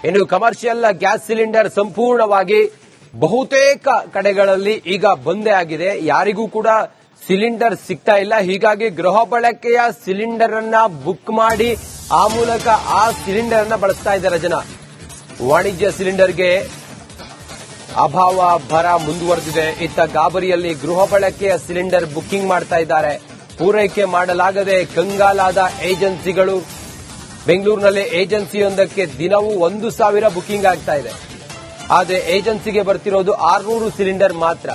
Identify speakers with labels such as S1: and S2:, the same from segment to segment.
S1: ಇನ್ನು commercial gas cylinder ಸಂಪೂರ್ಣವಾಗಿ ಬಹುತೇಕ ಕಡೆಗಳಲ್ಲಿ ಈಗ ಬಂದೇ ಆಗಿದೆ. ಯಾರಿಗೂ ಕೂಡ ಸಿಲಿಂಡರ್ ಸಿಗ್ತಾ ಇಲ್ಲ. ಹೀಗಾಗಿ ಗೃಹ ಬಳಕೆಯ ಸಿಲಿಂಡರ್ ಅನ್ನ ಬುಕ್ ಮಾಡಿ ಆ ಮೂಲಕ ಆ ಸಿಲಿಂಡರ್ ಅನ್ನ ಬಳಸ್ತಾ ಇದ್ದಾರೆ ಜನ. ವಾಣಿಜ್ಯ ಸಿಲಿಂಡರ್ಗೆ ಅಭಾವ ಭರ ಮುಂದುವರೆದಿದೆ. ಇತ್ತ ಗಾಬರಿಯಲ್ಲಿ ಗೃಹ ಬಳಕೆಯ ಸಿಲಿಂಡರ್ ಬುಕ್ಕಿಂಗ್ ಮಾಡ್ತಾ ಇದ್ದಾರೆ. ಪೂರೈಕೆ ಮಾಡಲಾಗದೆ ಕಂಗಾಲಾದ ಏಜೆನ್ಸಿಗಳು. ಬೆಂಗಳೂರಿನಲ್ಲಿ ಏಜೆನ್ಸಿಯೊಂದಕ್ಕೆ ದಿನವೂ 1,000 ಬುಕ್ಕಿಂಗ್ ಆಗ್ತಾ ಇದೆ. ಆದರೆ ಏಜೆನ್ಸಿಗೆ ಬರ್ತಿರೋದು 600 ಸಿಲಿಂಡರ್ ಮಾತ್ರ.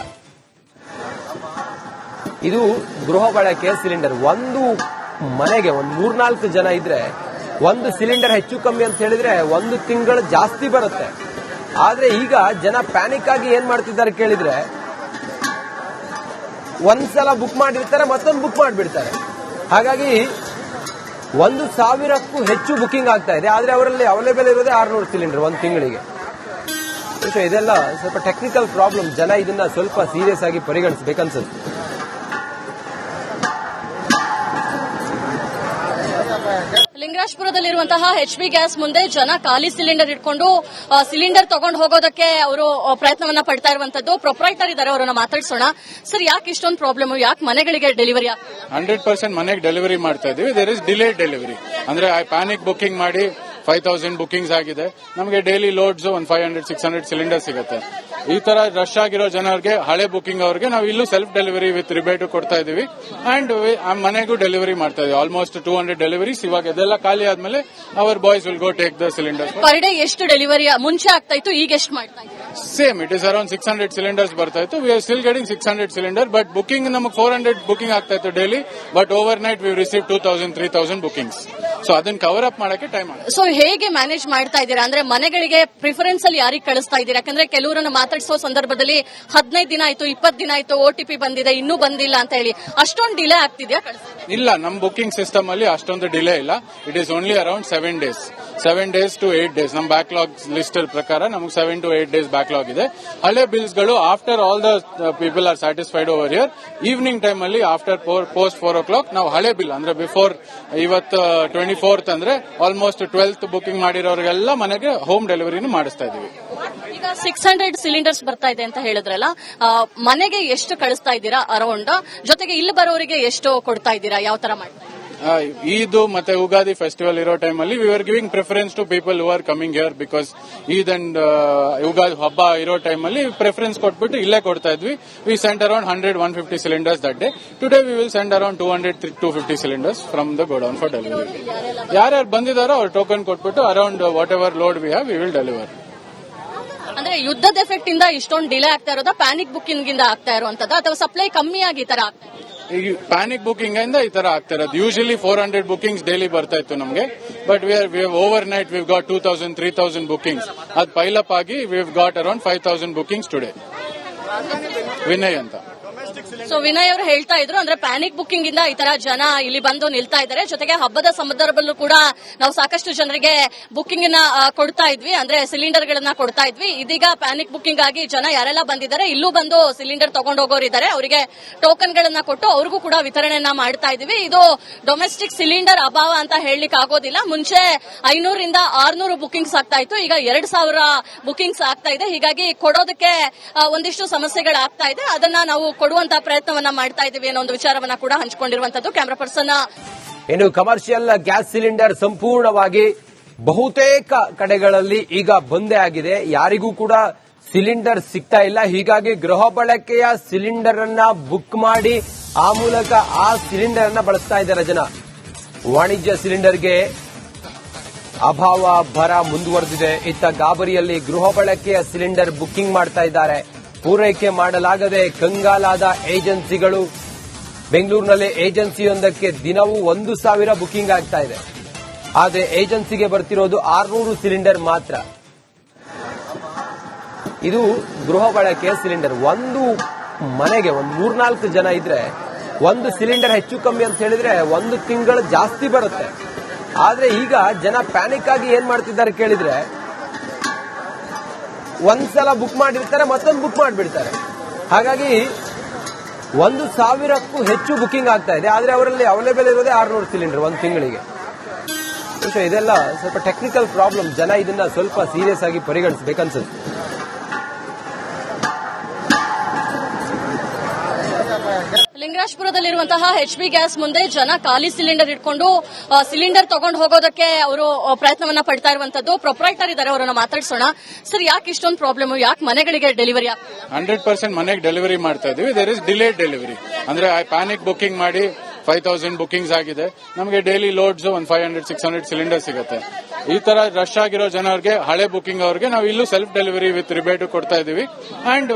S1: ಇದು ಗೃಹ ಬಳಕೆಯ ಸಿಲಿಂಡರ್. ಒಂದು ಮನೆಗೆ ಒಂದು 3-4 ಜನ ಇದ್ರೆ ಒಂದು ಸಿಲಿಂಡರ್ ಹೆಚ್ಚು ಕಮ್ಮಿ ಅಂತ ಹೇಳಿದ್ರೆ 1 ತಿಂಗಳು ಜಾಸ್ತಿ ಬರುತ್ತೆ. ಆದ್ರೆ ಈಗ ಜನ ಪ್ಯಾನಿಕ್ ಆಗಿ ಏನ್ ಮಾಡ್ತಿದ್ದಾರೆ ಕೇಳಿದ್ರೆ, ಒಂದ್ಸಲ ಬುಕ್ ಮಾಡಿರ್ತಾರೆ, ಮತ್ತೊಂದು ಬುಕ್ ಮಾಡಿಬಿಡ್ತಾರೆ. ಹಾಗಾಗಿ 1,000ಕ್ಕೂ ಹೆಚ್ಚು ಬುಕಿಂಗ್ ಆಗ್ತಾ ಇದೆ. ಆದ್ರೆ ಅವರಲ್ಲಿ ಅವೈಲೇಬಲ್ ಇರೋದೇ 600 ಸಿಲಿಂಡರ್ ಒಂದು ತಿಂಗಳಿಗೆ. ಇದೆಲ್ಲ ಸ್ವಲ್ಪ ಟೆಕ್ನಿಕಲ್ ಪ್ರಾಬ್ಲಮ್. ಜನ ಇದನ್ನ ಸ್ವಲ್ಪ ಸೀರಿಯಸ್ ಆಗಿ ಪರಿಗಣಿಸಬೇಕನ್ಸುತ್ತೆ.
S2: ಲಿಂಗರಾಜಪುರದಲ್ಲಿರುವಂತಹ HB ಗ್ಯಾಸ್ ಮುಂದೆ ಜನ ಖಾಲಿ ಸಿಲಿಂಡರ್ ಇಟ್ಕೊಂಡು ಸಿಲಿಂಡರ್ ತಗೊಂಡು ಹೋಗೋದಕ್ಕೆ ಅವರು ಪ್ರಯತ್ನವನ್ನ ಪಡ್ತಾ ಇರುವಂತದ್ದು. ಪ್ರೊಪ್ರೈಟರ್ ಇದ್ದಾರೆ, ಅವರನ್ನ ಮಾತಾಡ್ಸೋಣ. ಸರ್, ಯಾಕೆ ಇಷ್ಟೊಂದು ಪ್ರಾಬ್ಲಮ್? ಯಾಕೆ ಮನೆಗಳಿಗೆ ಡೆಲಿವರಿ
S3: 100% ಮನೆಗೆ ಡೆಲಿವರಿ ಮಾಡ್ತಾ ಇದೀವಿ. There is delayed delivery. ಅಂದ್ರೆ ಪ್ಯಾನಿಕ್ ಬುಕಿಂಗ್ ಮಾಡಿ 5,000 ಬುಕಿಂಗ್ಸ್ ಆಗಿದೆ. ನಮಗೆ ಡೈಲಿ ಲೋಡ್ಸ್ 500-600 ಸಿಲಿಂಡರ್ ಸಿಗುತ್ತೆ. ಈ ತರ ರಶ್ ಆಗಿರೋ ಜನರಿಗೆ, ಹಳೆ ಬುಕಿಂಗ್ ಅವರಿಗೆ ನಾವು ಇಲ್ಲೂ ಸೆಲ್ಫ್ ಡೆಲಿವರಿ ವಿತ್ ರಿಬೇಟ್ ಕೊಡ್ತಾ ಇದೀವಿ. ಅಂಡ್ ಮನೆಗೂ ಡೆಲಿವರಿ ಮಾಡ್ತಾ ಇದೀವಿ. Almost 200 deliveries. ಇವಾಗ ಇದೆಲ್ಲ ಖಾಲಿ ಆದ್ಮೇಲೆ hour boys will go take the cylinder.
S2: Per day ಎಷ್ಟು ಡೆಲಿವರಿ ಮುಂಚೆ ಆಗ್ತಾ ಇತ್ತು, ಈಗ ಎಷ್ಟು ಮಾಡ್ತಾ ಇದ್ದೀವಿ?
S3: Same, it is around 600 cylinders ಬರ್ತಾ ಇತ್ತು. We are still getting 600 cylinder. But booking ನಮಗೆ 400 ಬುಕಿಂಗ್ ಆಗ್ತಾ ಇತ್ತು daily. But over night V receive 2,000-3,000 bookings. So ಅದನ್ನ ಕವರ್ ಅಪ್ ಮಾಡಕ್ಕೆ ಟೈಮ್ ಆಗುತ್ತೆ.
S2: ಸೊ ಹೇಗೆ ಮ್ಯಾನೇಜ್ ಮಾಡ್ತಾ ಇದ್ದೀರಾ? ಅಂದ್ರೆ ಮನೆಗಳಿಗೆ ಪ್ರಿಫರೆನ್ಸ್ ಅಲ್ಲಿ ಯಾರಿಗೆ ಕಳಿಸ್ತಾ ಇದ್ದೀರಾ? ಯಾಕಂದ್ರೆ ಕೆಲವರನ್ನ ಮಾತಾಡಿಸೋ ಸಂದರ್ಭದಲ್ಲಿ 15 ದಿನ ಆಯ್ತು, 20 ದಿನ ಆಯ್ತು, OTP ಬಂದಿದೆ, ಇನ್ನೂ ಬಂದಿಲ್ಲ ಅಂತ ಹೇಳಿ ಅಷ್ಟೊಂದು ಡಿಲೇ ಆಗ್ತಿದ್ಯಾ?
S3: ಇಲ್ಲ, ನಮ್ ಬುಕಿಂಗ್ ಸಿಸ್ಟಮ್ ಅಲ್ಲಿ ಅಷ್ಟೊಂದು ಡಿಲೇ ಇಲ್ಲ. It is only around 7 days to 8 days. ನಮ್ ಬ್ಯಾಕ್ಲಾಗ್ ಲಿಸ್ಟ್ ಪ್ರಕಾರ ನಮಗೆ 7 to 8 days ಬ್ಯಾಕ್ಲಾಗ್ ಇದೆ. ಹಳೆ ಬಿಲ್ಸ್ ಗಳು after all the people are satisfied over here, evening time ಅಲ್ಲಿ ಆಫ್ಟರ್ ಪೋಸ್ಟ್ 4 o'clock ನಾವು ಹಳೆ ಬಿಲ್ ಅಂದ್ರೆ ಬಿಫೋರ್ ಇವತ್ತು 24th ಅಂದ್ರೆ ಆಲ್ಮೋಸ್ಟ್ 12th ಬುಕಿಂಗ್ ಮಾಡಿರೋರಿಗೆಲ್ಲ ಮನೆಗೆ ಹೋಮ್ ಡೆಲಿವರಿನೂ ಮಾಡಿಸ್ತಾ ಇದೀವಿ.
S2: ಈಗ 600 ಸಿಲಿಂಡರ್ಸ್ ಬರ್ತಾ ಇದೆ ಅಂತ ಹೇಳಿದ್ರಲ್ಲ, ಮನೆಗೆ ಎಷ್ಟು ಕಳಿಸ್ತಾ ಇದ್ದೀರಾ ಅರೌಂಡ್? ಜೊತೆಗೆ ಇಲ್ಲಿ ಬರೋರಿಗೆ ಎಷ್ಟು ಕೊಡ್ತಾ ಇದ್ದೀರಾ? ಯಾವ ತರ ಮಾಡ್ತಾ ಇದ್ದೀರಾ?
S3: ಈದ್ ಮತ್ತೆ ಉಗಾದಿ ಫೆಸ್ಟಿವಲ್ ಇರೋ ಟೈಮ್ ಅಲ್ಲಿ we are giving preference to people who are coming here. Because Eid and Ugadi ಹಬ್ಬ ಇರೋ ಟೈಮ್ ಅಲ್ಲಿ ಪ್ರಿಫರೆನ್ಸ್ ಕೊಟ್ಬಿಟ್ಟು ಇಲ್ಲೇ ಕೊಡ್ತಾ ಇದ್ವಿ. We send around 100-150 cylinders that day. Today we will send around 200-250 cylinders from the godown for delivery. ಯಾರ್ಯಾರು ಬಂದಿದ್ದಾರೋ ಅವ್ರ ಟೋಕನ್ ಕೊಟ್ಬಿಟ್ಟು around whatever load we have we will deliver.
S2: ಅಂದ್ರೆ ಯುದ್ಧದ ಎಫೆಕ್ಟ್ ಇಂದ ಇಷ್ಟೊಂದು ಡಿಲೇ ಆಗ್ತಾ ಇರೋದಾ, ಪ್ಯಾನಿಕ್ ಬುಕಿಂಗ್ ಇಂದ ಆಗ್ತಾ ಇರುವಂತದ್ದು, ಅಥವಾ ಸಪ್ಲೈ ಕಮ್ಮಿ ಆಗಿ ಈ ತರ ಆಗ್ತಾ ಇದೆ?
S3: ಈಗ ಪ್ಯಾನಿಕ್ ಬುಕಿಂಗ್ ಇಂದ ಈ ತರ ಆಗ್ತಾ ಇರೋದು. ಯೂಶಲಿ 400 ಬುಕಿಂಗ್ಸ್ ಡೈಲಿ ಬರ್ತಾ ಇತ್ತು ನಮಗೆ. But we over night we got 2,000-3,000 bookings. ಅದು ಪೈಲಪ್ ಆಗಿ we got around 5,000 bookings today. Vinay ಅಂತ.
S2: ಸೊ ವಿನಯ್ ಅವರು ಹೇಳ್ತಾ ಇದ್ರು, ಅಂದ್ರೆ ಪ್ಯಾನಿಕ್ ಬುಕಿಂಗ್ ಇಂದ ಈ ತರ ಜನ ಇಲ್ಲಿ ಬಂದು ನಿಲ್ತಾ ಇದ್ದಾರೆ. ಜೊತೆಗೆ ಹಬ್ಬದ ಸಂದರ್ಭದಲ್ಲೂ ಕೂಡ ನಾವು ಸಾಕಷ್ಟು ಜನರಿಗೆ ಬುಕಿಂಗ್ ಕೊಡ್ತಾ ಇದ್ವಿ, ಅಂದ್ರೆ ಸಿಲಿಂಡರ್ ಗಳನ್ನ ಕೊಡ್ತಾ ಇದ್ವಿ. ಇದೀಗ ಪ್ಯಾನಿಕ್ ಬುಕಿಂಗ್ ಆಗಿ ಜನ ಯಾರೆಲ್ಲ ಬಂದಿದ್ದಾರೆ ಇಲ್ಲೂ ಬಂದು ಸಿಲಿಂಡರ್ ತಗೊಂಡೋಗೋರಿದ್ದಾರೆ, ಅವರಿಗೆ ಟೋಕನ್ ಗಳನ್ನ ಕೊಟ್ಟು ಅವ್ರಿಗೂ ಕೂಡ ವಿತರಣೆಯನ್ನ ಮಾಡ್ತಾ ಇದೀವಿ. ಇದು ಡೊಮೆಸ್ಟಿಕ್ ಸಿಲಿಂಡರ್ ಅಭಾವ ಅಂತ ಹೇಳಲಿಕ್ಕೆ ಆಗೋದಿಲ್ಲ. ಮುಂಚೆ 500-600 ಬುಕಿಂಗ್ಸ್ ಆಗ್ತಾ ಇತ್ತು, ಈಗ 2,000 ಬುಕಿಂಗ್ಸ್ ಆಗ್ತಾ ಇದೆ. ಹೀಗಾಗಿ ಕೊಡೋದಕ್ಕೆ ಒಂದಿಷ್ಟು ಸಮಸ್ಯೆಗಳಾಗ್ತಾ ಇದೆ. ಅದನ್ನ ನಾವು ಕೊಡುವಂತ ಪ್ರಯತ್ನವನ್ನ ಮಾಡ್ತಾ ಇದ್ದೀವಿ ಅನ್ನೋ ಒಂದು ವಿಚಾರವನ್ನ ಕೂಡ ಹಂಚಿಕೊಂಡಿರುವಂತದ್ದು. Camera person.
S1: ಇನ್ನು ಕಮರ್ಷಿಯಲ್ ಗ್ಯಾಸ್ ಸಿಲಿಂಡರ್ ಸಂಪೂರ್ಣವಾಗಿ ಬಹುತೇಕ ಕಡೆಗಳಲ್ಲಿ ಈಗ ಬಂದೇ ಆಗಿದೆ. ಯಾರಿಗೂ ಕೂಡ ಸಿಲಿಂಡರ್ ಸಿಗ್ತಾ ಇಲ್ಲ. ಹೀಗಾಗಿ ಗೃಹ ಬಳಕೆಯ ಸಿಲಿಂಡರ್ ಅನ್ನ ಬುಕ್ ಮಾಡಿ ಆ ಮೂಲಕ ಆ ಸಿಲಿಂಡರ್ ಅನ್ನ ಬಳಸ್ತಾ ಇದ್ದಾರೆ ಜನ. ವಾಣಿಜ್ಯ ಸಿಲಿಂಡರ್ಗೆ ಅಭಾವ ಭರ ಮುಂದುವರೆದಿದೆ. ಇತ್ತ ಗಾಬರಿಯಲ್ಲಿ ಗೃಹ ಬಳಕೆಯ ಸಿಲಿಂಡರ್ ಬುಕ್ಕಿಂಗ್ ಮಾಡ್ತಾ ಇದ್ದಾರೆ. ಪೂರೈಕೆ ಮಾಡಲಾಗದೆ ಕಂಗಾಲಾದ ಏಜೆನ್ಸಿಗಳು. ಬೆಂಗಳೂರಿನಲ್ಲಿ ಏಜೆನ್ಸಿಯೊಂದಕ್ಕೆ ದಿನವೂ 1,000 ಬುಕಿಂಗ್ ಆಗ್ತಾ ಇದೆ. ಆದರೆ ಏಜೆನ್ಸಿಗೆ ಬರ್ತಿರೋದು 600 ಸಿಲಿಂಡರ್ ಮಾತ್ರ. ಇದು ಗೃಹ ಬಳಕೆಯ ಸಿಲಿಂಡರ್. ಒಂದು ಮನೆಗೆ ಒಂದು 3-4 ಜನ ಇದ್ರೆ ಒಂದು ಸಿಲಿಂಡರ್ ಹೆಚ್ಚು ಕಮ್ಮಿ ಅಂತ ಹೇಳಿದ್ರೆ 1 ತಿಂಗಳು ಜಾಸ್ತಿ ಬರುತ್ತೆ. ಆದ್ರೆ ಈಗ ಜನ ಪ್ಯಾನಿಕ್ ಆಗಿ ಏನ್ ಮಾಡ್ತಿದ್ದಾರೆ ಕೇಳಿದ್ರೆ, ಒಂದ್ಸಲ ಬುಕ್ ಮಾಡಿರ್ತಾರೆ, ಮತ್ತೊಂದು ಬುಕ್ ಮಾಡಿಬಿಡ್ತಾರೆ. ಹಾಗಾಗಿ 1,000ಕ್ಕೂ ಹೆಚ್ಚು ಬುಕಿಂಗ್ ಆಗ್ತಾ ಇದೆ. ಆದ್ರೆ ಅವರಲ್ಲಿ ಅವೈಲೇಬಲ್ ಇರೋದೇ 600 ಸಿಲಿಂಡರ್ ಒಂದು ತಿಂಗಳಿಗೆ. ಇದೆಲ್ಲ ಸ್ವಲ್ಪ ಟೆಕ್ನಿಕಲ್ ಪ್ರಾಬ್ಲಮ್. ಜನ ಇದನ್ನ ಸ್ವಲ್ಪ ಸೀರಿಯಸ್ ಆಗಿ ಪರಿಗಣಿಸಬೇಕನ್ಸುತ್ತೆ.
S2: ಲಿಂಗರಾಜಪುರದಲ್ಲಿರುವಂತಹ HP ಗ್ಯಾಸ್ ಮುಂದೆ ಜನ ಖಾಲಿ ಸಿಲಿಂಡರ್ ಇಟ್ಕೊಂಡು ಸಿಲಿಂಡರ್ ತಗೊಂಡು ಹೋಗೋದಕ್ಕೆ ಅವರು ಪ್ರಯತ್ನವನ್ನ ಪಡ್ತಾ ಇರುವಂತದ್ದು. ಪ್ರೊಪ್ರೈಟರ್ ಇದ್ದಾರೆ, ಅವರನ್ನ ಮಾತಾಡ್ಸೋಣ. ಸರ್, ಯಾಕೆ ಇಷ್ಟೊಂದು ಪ್ರಾಬ್ಲಮ್? ಯಾಕೆ ಮನೆಗಳಿಗೆ ಡೆಲಿವರಿ
S3: 100% ಮನೆಗೆ ಡೆಲಿವರಿ ಮಾಡ್ತಾ ಇದೀವಿ. There is delayed delivery. ಅಂದ್ರೆ ಪ್ಯಾನಿಕ್ ಬುಕಿಂಗ್ ಮಾಡಿ 5000 ಬುಕಿಂಗ್ಸ್ ಆಗಿದೆ. ನಮಗೆ ಡೈಲಿ ಲೋಡ್ಸ್ 500-600 ಸಿಲಿಂಡರ್ ಸಿಗುತ್ತೆ. ಈ ತರ ರಶ್ ಆಗಿರೋ ಜನರಿಗೆ, ಹಳೆ ಬುಕಿಂಗ್ ಅವರಿಗೆ ನಾವು ಇಲ್ಲೂ ಸೆಲ್ಫ್ ಡೆಲಿವರಿ ವಿತ್ ರಿಬೇಟ್ ಕೊಡ್ತಾ ಇದೀವಿ. ಅಂಡ್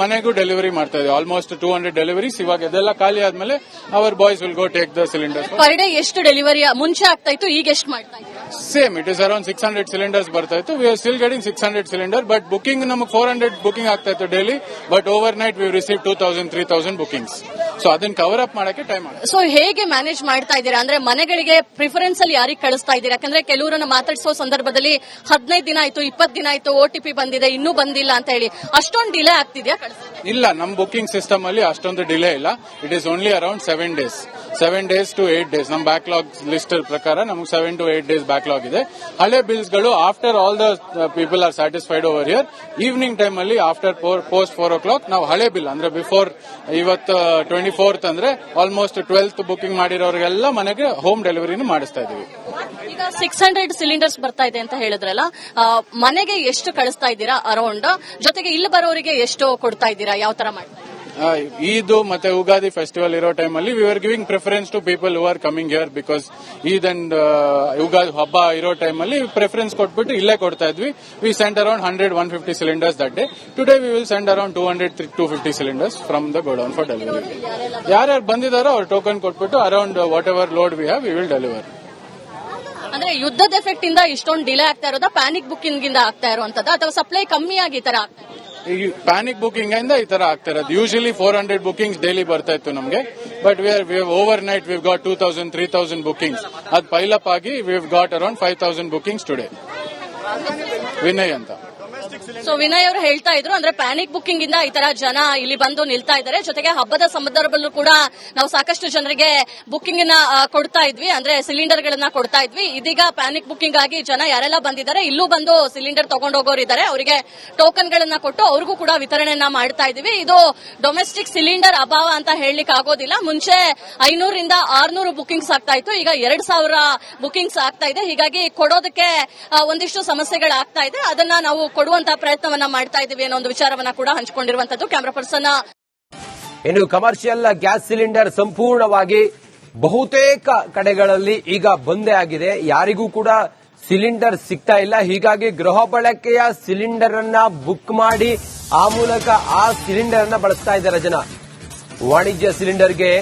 S3: ಮನೆಗೂ ಡೆಲಿವರಿ ಮಾಡ್ತಾ ಇದೀವಿ. Almost 200 deliveries. ಇವಾಗ ಇದೆಲ್ಲ ಖಾಲಿ ಆದ್ಮೇಲೆ hour boys will go take the cylinder.
S2: Per day ಎಷ್ಟು ಡೆಲಿವರಿ ಮುಂಚೆ ಆಗ್ತಾ ಇತ್ತು, ಈಗ ಎಷ್ಟು ಮಾಡ್ತಾ ಇತ್ತು?
S3: Same, it is around 600 cylinders ಬರ್ತಾ ಇತ್ತು. We are still getting 600 cylinder. But booking ನಮಗೆ 400 ಬುಕಿಂಗ್ ಆಗ್ತಾ ಇತ್ತು daily. But over night V receive 2000-3000 bookings. So ಅದನ್ನ ಕವರ್ ಅಪ್ ಮಾಡಕ್ಕೆ ಟೈಮ್ ಆಗುತ್ತೆ.
S2: ಸೊ ಹೇಗೆ ಮ್ಯಾನೇಜ್ ಮಾಡ್ತಾ ಇದ್ದೀರಾ? ಅಂದ್ರೆ ಮನೆಗಳಿಗೆ ಪ್ರಿಫರೆನ್ಸ್ ಅಲ್ಲಿ ಯಾರಿಗೆ ಕಳಿಸ್ತಾ ಇದ್ದೀರಾ? ಯಾಕಂದ್ರೆ ಕೆಲವರನ್ನ ಮಾತಾಡಿಸೋ ಸಂದರ್ಭದಲ್ಲಿ 15 ದಿನ ಆಯ್ತು, 20 ದಿನ ಆಯ್ತು, OTP ಬಂದಿದೆ, ಇನ್ನೂ ಬಂದಿಲ್ಲ ಅಂತ ಹೇಳಿ ಅಷ್ಟೊಂದು ಡಿಲೇ ಆಗ್ತಿದ್ಯಾ?
S3: ಇಲ್ಲ, ನಮ್ ಬುಕಿಂಗ್ ಸಿಸ್ಟಮ್ ಅಲ್ಲಿ ಅಷ್ಟೊಂದು ಡಿಲೇ ಇಲ್ಲ. It is only around 7 days to 8 days. ನಮ್ ಬ್ಯಾಕ್ಲಾಗ್ ಲಿಸ್ಟ್ ಪ್ರಕಾರ ನಮಗೆ 7 to 8 days ಬ್ಯಾಕ್ಲಾಗ್ ಇದೆ. ಹಳೆ ಬಿಲ್ಸ್ ಗಳು after all the people are satisfied over here, evening time ಅಲ್ಲಿ ಆಫ್ಟರ್ ಪೋಸ್ಟ್ 4 o'clock ನಾವು ಹಳೆ ಬಿಲ್ ಅಂದ್ರೆ ಬಿಫೋರ್ ಇವತ್ತು 24th ಅಂದ್ರೆ ಆಲ್ಮೋಸ್ಟ್ 12th ಬುಕಿಂಗ್ ಮಾಡಿರೋರಿಗೆಲ್ಲ ಮನೆಗೆ ಹೋಮ್ ಡೆಲಿವರಿನೂ ಮಾಡಿಸ್ತಾ ಇದೀವಿ.
S2: ಈಗ 600 ಸಿಲಿಂಡರ್ಸ್ ಬರ್ತಾ ಇದೆ ಅಂತ ಹೇಳಿದ್ರಲ್ಲ, ಮನೆಗೆ ಎಷ್ಟು ಕಳಿಸ್ತಾ ಇದ್ದೀರಾ ಅರೌಂಡ್? ಜೊತೆಗೆ ಇಲ್ಲಿ ಬರೋರಿಗೆ ಎಷ್ಟು ಕೊಡ್ತಾ ಇದ್ದೀರಾ? ಯಾವ ತರ ಮಾಡ್ತಾ ಇದ್ದೀರಾ?
S3: ಈದ್ ಮತ್ತೆ ಉಗಾದಿ ಫೆಸ್ಟಿವಲ್ ಇರೋ ಟೈಮ್ ಅಲ್ಲಿ we are giving preference to people who are coming here. Because Eid and Ugadi ಹಬ್ಬ ಇರೋ ಟೈಮ್ ಅಲ್ಲಿ ಪ್ರಿಫರೆನ್ಸ್ ಕೊಟ್ಬಿಟ್ಟು ಇಲ್ಲೇ ಕೊಡ್ತಾ ಇದ್ವಿ. We send around 100-150 cylinders that day. Today we will send around 200-250 cylinders from the godown for delivery. ಯಾರ್ಯಾರು ಬಂದಿದಾರೋ ಅವ್ರ ಟೋಕನ್ ಕೊಟ್ಬಿಟ್ಟು around whatever load we have we will deliver.
S2: ಅಂದ್ರೆ ಯುದ್ಧದ ಎಫೆಕ್ಟ್ ಇಂದ ಇಷ್ಟೊಂದು ಡಿಲೇ ಆಗ್ತಾ ಇರೋದಾ, ಪ್ಯಾನಿಕ್ ಬುಕಿಂಗ್ ಇಂದ ಆಗ್ತಾ ಇರುವಂತದ್ದು, ಅಥವಾ ಸಪ್ಲೈ ಕಮ್ಮಿ ಆಗಿ ಈ ತರ ಆಗ್ತಾ ಇದೆ?
S3: ಈ ಪ್ಯಾನಿಕ್ ಬುಕಿಂಗ್ ಇಂದ ಈ ತರ ಆಗ್ತಾ ಇರೋದು. ಯೂಶಲಿ 400 ಬುಕಿಂಗ್ಸ್ ಡೈಲಿ ಬರ್ತಾ ಇತ್ತು ನಮಗೆ. But over night we got 2000-3000 bookings. ಅದು ಪೈಲಪ್ ಆಗಿ we got around 5000 bookings today. Vinay ಅಂತ.
S2: ಸೊ ವಿನಯ್ ಅವರು ಹೇಳ್ತಾ ಇದ್ರು, ಅಂದ್ರೆ ಪ್ಯಾನಿಕ್ ಬುಕಿಂಗ್ ಇಂದ ಈ ತರ ಜನ ಇಲ್ಲಿ ಬಂದು ನಿಲ್ತಾ ಇದ್ದಾರೆ. ಜೊತೆಗೆ ಹಬ್ಬದ ಸಂದರ್ಭದಲ್ಲೂ ಕೂಡ ನಾವು ಸಾಕಷ್ಟು ಜನರಿಗೆ ಬುಕಿಂಗ್ ಕೊಡ್ತಾ ಇದ್ವಿ, ಅಂದ್ರೆ ಸಿಲಿಂಡರ್ ಗಳನ್ನ ಕೊಡ್ತಾ ಇದ್ವಿ. ಇದೀಗ ಪ್ಯಾನಿಕ್ ಬುಕಿಂಗ್ ಆಗಿ ಜನ ಯಾರೆಲ್ಲ ಬಂದಿದ್ದಾರೆ, ಇಲ್ಲೂ ಬಂದು ಸಿಲಿಂಡರ್ ತಗೊಂಡೋಗೋರಿದ್ದಾರೆ, ಅವರಿಗೆ ಟೋಕನ್ ಗಳನ್ನ ಕೊಟ್ಟು ಅವ್ರಿಗೂ ಕೂಡ ವಿತರಣೆಯನ್ನ ಮಾಡ್ತಾ ಇದೀವಿ. ಇದು ಡೊಮೆಸ್ಟಿಕ್ ಸಿಲಿಂಡರ್ ಅಭಾವ ಅಂತ ಹೇಳಲಿಕ್ಕೆ ಆಗೋದಿಲ್ಲ. ಮುಂಚೆ 500-600 ಬುಕಿಂಗ್ಸ್ ಆಗ್ತಾ ಇತ್ತು, ಈಗ 2000 ಬುಕಿಂಗ್ಸ್ ಆಗ್ತಾ ಇದೆ. ಹೀಗಾಗಿ ಕೊಡೋದಕ್ಕೆ ಒಂದಿಷ್ಟು ಸಮಸ್ಯೆಗಳಾಗ್ತಾ ಇದೆ. ಅದನ್ನ ನಾವು ಕೊಡುವಂತ ಪ್ರಯತ್ನವನ್ನ ಮಾಡ್ತಾ ಇದೀವಿ ಅನ್ನೋ ಒಂದು ವಿಚಾರವನ್ನ ಕೂಡ ಹಂಚಿಕೊಂಡಿರುವಂತದ್ದು. Camera person.
S1: ಇನ್ನು ಕಮರ್ಷಿಯಲ್ ಗ್ಯಾಸ್ ಸಿಲಿಂಡರ್ ಸಂಪೂರ್ಣವಾಗಿ ಬಹುತೇಕ ಕಡೆಗಳಲ್ಲಿ ಈಗ ಬಂದೇ ಆಗಿದೆ. ಯಾರಿಗೂ ಕೂಡ ಸಿಲಿಂಡರ್ ಸಿಗ್ತಾ ಇಲ್ಲ. ಹೀಗಾಗಿ ಗೃಹ ಬಳಕೆಯ ಸಿಲಿಂಡರ್ ಅನ್ನ ಬುಕ್ ಮಾಡಿ ಆ ಮೂಲಕ ಆ ಸಿಲಿಂಡರ್ ಅನ್ನ ಬಳಸ್ತಾ ಇದ್ದಾರೆ ಜನ. ವಾಣಿಜ್ಯ ಸಿಲಿಂಡರ್ಗೆ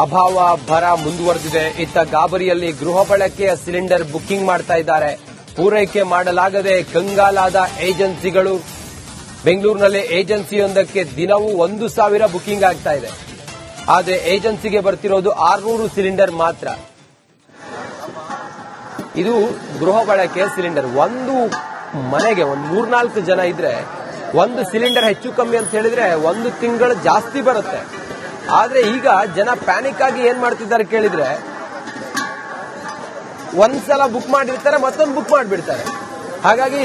S1: ಅಭಾವ, ಭರ ಮುಂದುವರೆದಿದೆ. ಇತ್ತ ಗಾಬರಿಯಲ್ಲಿ ಗೃಹ ಬಳಕೆಯ ಸಿಲಿಂಡರ್ ಬುಕಿಂಗ್ ಮಾಡ್ತಾ ಇದ್ದಾರೆ. ಪೂರೈಕೆ ಮಾಡಲಾಗದೆ ಕಂಗಾಲಾದ ಏಜೆನ್ಸಿಗಳು. ಬೆಂಗಳೂರಿನಲ್ಲಿ ಏಜೆನ್ಸಿಯೊಂದಕ್ಕೆ ದಿನವೂ 1000 ಬುಕಿಂಗ್ ಆಗ್ತಾ ಇದೆ. ಆದರೆ ಏಜೆನ್ಸಿಗೆ ಬರ್ತಿರೋದು 600 ಸಿಲಿಂಡರ್ ಮಾತ್ರ. ಇದು ಗೃಹ ಬಳಕೆಯ ಸಿಲಿಂಡರ್. ಒಂದು ಮನೆಗೆ ಒಂದು 3-4 ಜನ ಇದ್ರೆ ಒಂದು ಸಿಲಿಂಡರ್ ಹೆಚ್ಚು ಕಮ್ಮಿ ಅಂತ ಹೇಳಿದ್ರೆ 1 ತಿಂಗಳು ಜಾಸ್ತಿ ಬರುತ್ತೆ. ಆದ್ರೆ ಈಗ ಜನ ಪ್ಯಾನಿಕ್ ಆಗಿ ಏನ್ ಮಾಡ್ತಿದ್ದಾರೆ ಕೇಳಿದ್ರೆ, ಒಂದ್ಸಲ ಬುಕ್ ಮಾಡಿರ್ತಾರೆ, ಮತ್ತೊಂದು ಬುಕ್ ಮಾಡಿಬಿಡ್ತಾರೆ. ಹಾಗಾಗಿ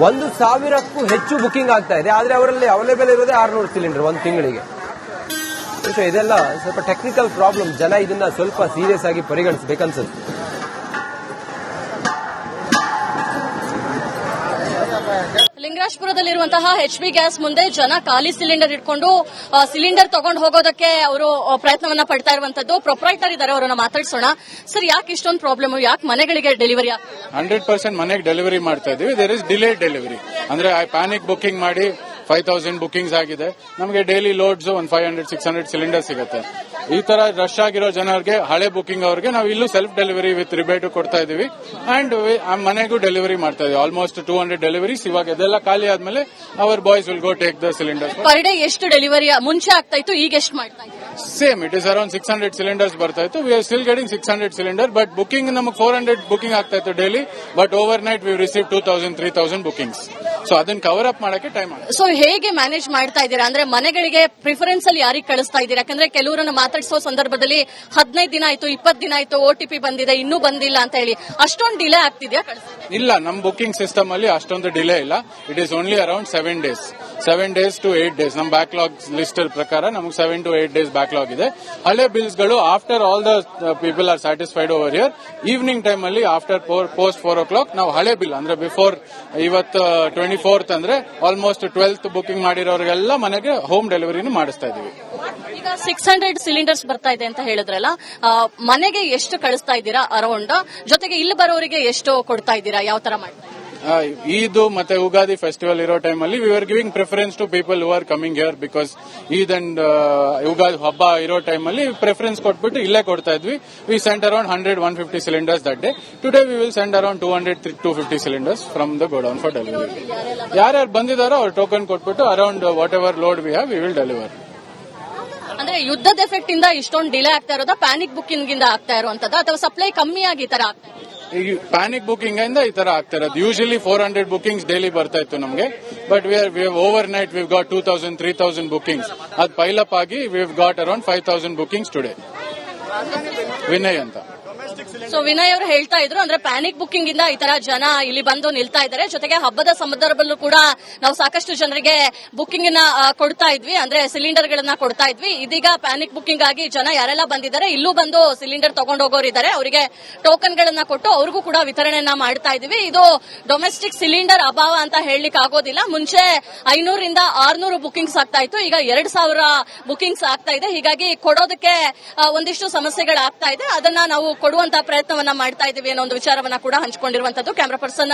S1: 1000ಕ್ಕೂ ಹೆಚ್ಚು ಬುಕಿಂಗ್ ಆಗ್ತಾ ಇದೆ. ಆದ್ರೆ ಅವರಲ್ಲಿ ಅವೈಲೇಬಲ್ ಇರೋದೇ 600 ಸಿಲಿಂಡರ್ ಒಂದು ತಿಂಗಳಿಗೆ. ಇದೆಲ್ಲ ಸ್ವಲ್ಪ ಟೆಕ್ನಿಕಲ್ ಪ್ರಾಬ್ಲಮ್. ಜನ ಇದನ್ನ ಸ್ವಲ್ಪ ಸೀರಿಯಸ್ ಆಗಿ ಪರಿಗಣಿಸಬೇಕನ್ಸುತ್ತೆ.
S2: ಲಿಂಗರಾಜಪುರದಲ್ಲಿರುವಂತಹ HP ಗ್ಯಾಸ್ ಮುಂದೆ ಜನ ಖಾಲಿ ಸಿಲಿಂಡರ್ ಇಟ್ಕೊಂಡು ಸಿಲಿಂಡರ್ ತಗೊಂಡು ಹೋಗೋದಕ್ಕೆ ಅವರು ಪ್ರಯತ್ನವನ್ನ ಪಡ್ತಾ ಇರುವಂತದ್ದು. ಪ್ರೊಪ್ರೈಟರ್ ಇದ್ದಾರೆ, ಅವರನ್ನ ಮಾತಾಡ್ಸೋಣ. ಸರ್, ಯಾಕೆ ಇಷ್ಟೊಂದು ಪ್ರಾಬ್ಲಮ್? ಯಾಕೆ ಮನೆಗಳಿಗೆ ಡೆಲಿವರಿ
S3: 100% ಮನೆಗೆ ಡೆಲಿವರಿ ಮಾಡ್ತಾ ಇದೀವಿ. There is delayed delivery. ಅಂದ್ರೆ ಪ್ಯಾನಿಕ್ ಬುಕಿಂಗ್ ಮಾಡಿ 5000 ಬುಕಿಂಗ್ಸ್ ಆಗಿದೆ. ನಮಗೆ ಡೈಲಿ ಲೋಡ್ಸ್ 500-600 ಸಿಲಿಂಡರ್ ಸಿಗುತ್ತೆ. ಈ ತರ ರಶ್ ಆಗಿರೋ ಜನರಿಗೆ, ಹಳೆ ಬುಕಿಂಗ್ ಅವರಿಗೆ ನಾವು ಇಲ್ಲೂ ಸೆಲ್ಫ್ ಡೆಲಿವರಿ ವಿತ್ ರಿಬೇಟ್ ಕೊಡ್ತಾ ಇದೀವಿ. ಅಂಡ್ ಮನೆಗೂ ಡೆಲಿವರಿ ಮಾಡ್ತಾ ಇದೀವಿ. Almost 200 deliveries. ಇವಾಗ ಇದೆಲ್ಲ ಖಾಲಿ ಆದ್ಮೇಲೆ hour boys will go take the cylinder.
S2: Per day ಎಷ್ಟು ಡೆಲಿವರಿ ಮುಂಚೆ ಆಗ್ತಾ ಇತ್ತು, ಈಗ ಎಷ್ಟು ಮಾಡ್ತಾ ಇದ್ದೀರಾ?
S3: Same it is around 600 cylinders ಬರ್ತಾ ಇತ್ತು. We are still getting 600 cylinder, but booking ನಮಗೆ 400 ಬುಕಿಂಗ್ ಆಗ್ತಾ ಇತ್ತು daily. But over night V receive 2000-3000 bookings. So ಅದನ್ನ ಕವರ್ ಅಪ್ ಮಾಡಕ್ಕೆ ಟೈಮ್ ಆಗುತ್ತೆ.
S2: ಸೊ ಹೇಗೆ ಮ್ಯಾನೇಜ್ ಮಾಡ್ತಾ ಇದ್ದೀರಾ? ಅಂದ್ರೆ ಮನೆಗಳಿಗೆ ಪ್ರಿಫರೆನ್ಸ್ ಅಲ್ಲಿ ಯಾರಿಗೆ ಕಳಿಸ್ತಾ ಇದ್ದೀರಾ? ಯಾಕಂದ್ರೆ ಕೆಲವರನ್ನ ಮಾತಾಡಿಸೋ ಸಂದರ್ಭದಲ್ಲಿ 15 ದಿನ ಆಯ್ತು, 20 ದಿನ ಆಯ್ತು, OTP ಬಂದಿದೆ, ಇನ್ನೂ ಬಂದಿಲ್ಲ ಅಂತ ಹೇಳಿ ಅಷ್ಟೊಂದು ಡಿಲೇ ಆಗ್ತಿದ್ಯಾ?
S3: ಇಲ್ಲ, ನಮ್ ಬುಕಿಂಗ್ ಸಿಸ್ಟಮ್ ಅಲ್ಲಿ ಅಷ್ಟೊಂದು ಡಿಲೇ ಇಲ್ಲ. It is only around 7 days to 8 days. ನಮ್ ಬ್ಯಾಕ್ಲಾಗ್ ಲಿಸ್ಟ್ ಪ್ರಕಾರ ನಮಗೆ 7 to 8 days ಬ್ಯಾಕ್ಲಾಗ್ ಇದೆ. ಹಳೆ ಬಿಲ್ಸ್ ಗಳು after all the people are satisfied over here, evening time ಅಲ್ಲಿ ಆಫ್ಟರ್ ಪೋಸ್ಟ್ 4 o'clock ನಾವು ಹಳೆ ಬಿಲ್ ಅಂದ್ರೆ ಬಿಫೋರ್ ಇವತ್ತು 24th ಅಂದ್ರೆ ಆಲ್ಮೋಸ್ಟ್ 12th ಬುಕಿಂಗ್ ಮಾಡಿರೋರಿಗೆಲ್ಲ ಮನೆಗೆ ಹೋಮ್ ಡೆಲಿವರಿನೂ ಮಾಡಿಸ್ತಾ ಇದೀವಿ.
S2: ಈಗ 600 ಸಿಲಿಂಡರ್ಸ್ ಬರ್ತಾ ಇದೆ ಅಂತ ಹೇಳಿದ್ರಲ್ಲ, ಮನೆಗೆ ಎಷ್ಟು ಕಳಿಸ್ತಾ ಇದ್ದೀರಾ ಅರೌಂಡ್? ಜೊತೆಗೆ ಇಲ್ಲಿ ಬರೋರಿಗೆ ಎಷ್ಟು ಕೊಡ್ತಾ ಇದ್ದೀರಾ? ಯಾವ ತರ ಮಾಡ್ತಾ ಇದ್ದೀರಾ?
S3: ಈದ್ ಮತ್ತೆ ಉಗಾದಿ ಫೆಸ್ಟಿವಲ್ ಇರೋ ಟೈಮ್ ಅಲ್ಲಿ we are giving preference to people who are coming here, because Eid and Ugadi ಹಬ್ಬ ಇರೋ ಟೈಮ್ ಅಲ್ಲಿ ಪ್ರಿಫರೆನ್ಸ್ ಕೊಟ್ಬಿಟ್ಟು ಇಲ್ಲೇ ಕೊಡ್ತಾ ಇದ್ವಿ. We send around 100-150 cylinders that day. Today we will send around 200-250 cylinders from the godown for delivery. ಯಾರ್ಯಾರು ಬಂದಿದಾರೋ ಅವ್ರು ಟೋಕನ್ ಕೊಟ್ಬಿಟ್ಟು around whatever load we have we will deliver.
S2: ಅಂದ್ರೆ ಯುದ್ಧದ ಎಫೆಕ್ಟ್ ಇಂದ ಇಷ್ಟೊಂದು ಡಿಲೇ ಆಗ್ತಾ ಇರೋದಾ, ಪ್ಯಾನಿಕ್ ಬುಕಿಂಗ್ ಇಂದ ಆಗ್ತಾ ಇರುವಂತದ್ದು, ಅಥವಾ ಸಪ್ಲೈ ಕಮ್ಮಿ ಆಗಿ ಈ ತರ ಆಗ್ತಾ ಇದೆ?
S3: ಈಗ ಪ್ಯಾನಿಕ್ ಬುಕಿಂಗ್ ಇಂದ ಈ ತರ ಆಗ್ತಾ ಇರೋದು. ಯೂಶಲಿ 400 ಬುಕಿಂಗ್ಸ್ ಡೈಲಿ ಬರ್ತಾ ಇತ್ತು ನಮಗೆ, but we over night we got 2000-3000 bookings. ಅದು ಪೈಲಪ್ ಆಗಿ we got around 5000 bookings today. Vinay ಅಂತ.
S2: ಸೊ ವಿನಯ್ ಅವರು ಹೇಳ್ತಾ ಇದ್ರು, ಅಂದ್ರೆ ಪ್ಯಾನಿಕ್ ಬುಕಿಂಗ್ ಇಂದ ಈ ತರ ಜನ ಇಲ್ಲಿ ಬಂದು ನಿಲ್ತಾ ಇದ್ದಾರೆ. ಜೊತೆಗೆ ಹಬ್ಬದ ಸಂದರ್ಭದಲ್ಲೂ ಕೂಡ ನಾವು ಸಾಕಷ್ಟು ಜನರಿಗೆ ಬುಕಿಂಗ್ ಕೊಡ್ತಾ ಇದ್ವಿ, ಅಂದ್ರೆ ಸಿಲಿಂಡರ್ ಗಳನ್ನ ಕೊಡ್ತಾ ಇದ್ವಿ. ಇದೀಗ ಪ್ಯಾನಿಕ್ ಬುಕಿಂಗ್ ಆಗಿ ಜನ ಯಾರೆಲ್ಲ ಬಂದಿದ್ದಾರೆ, ಇಲ್ಲೂ ಬಂದು ಸಿಲಿಂಡರ್ ತಗೊಂಡೋಗೋರಿದ್ದಾರೆ, ಅವರಿಗೆ ಟೋಕನ್ ಗಳನ್ನ ಕೊಟ್ಟು ಅವ್ರಿಗೂ ಕೂಡ ವಿತರಣೆಯನ್ನ ಮಾಡ್ತಾ ಇದೀವಿ. ಇದು ಡೊಮೆಸ್ಟಿಕ್ ಸಿಲಿಂಡರ್ ಅಭಾವ ಅಂತ ಹೇಳಲಿಕ್ಕೆ ಆಗೋದಿಲ್ಲ. ಮುಂಚೆ 500-600 ಬುಕಿಂಗ್ಸ್ ಆಗ್ತಾ ಇತ್ತು, ಈಗ 2000 ಬುಕಿಂಗ್ಸ್ ಆಗ್ತಾ ಇದೆ. ಹೀಗಾಗಿ ಕೊಡೋದಕ್ಕೆ ಒಂದಿಷ್ಟು ಸಮಸ್ಯೆಗಳಾಗ್ತಾ ಇದೆ. ಅದನ್ನ ನಾವು ಕೊಡುವಂತಹ ಪ್ರಯತ್ನವನ್ನ ಮಾಡ್ತಾ ಇದೀವಿ ಅನ್ನೋ ಒಂದು ವಿಚಾರವನ್ನ ಕೂಡ ಹಂಚಿಕೊಂಡಿರುವಂತದ್ದು. Camera person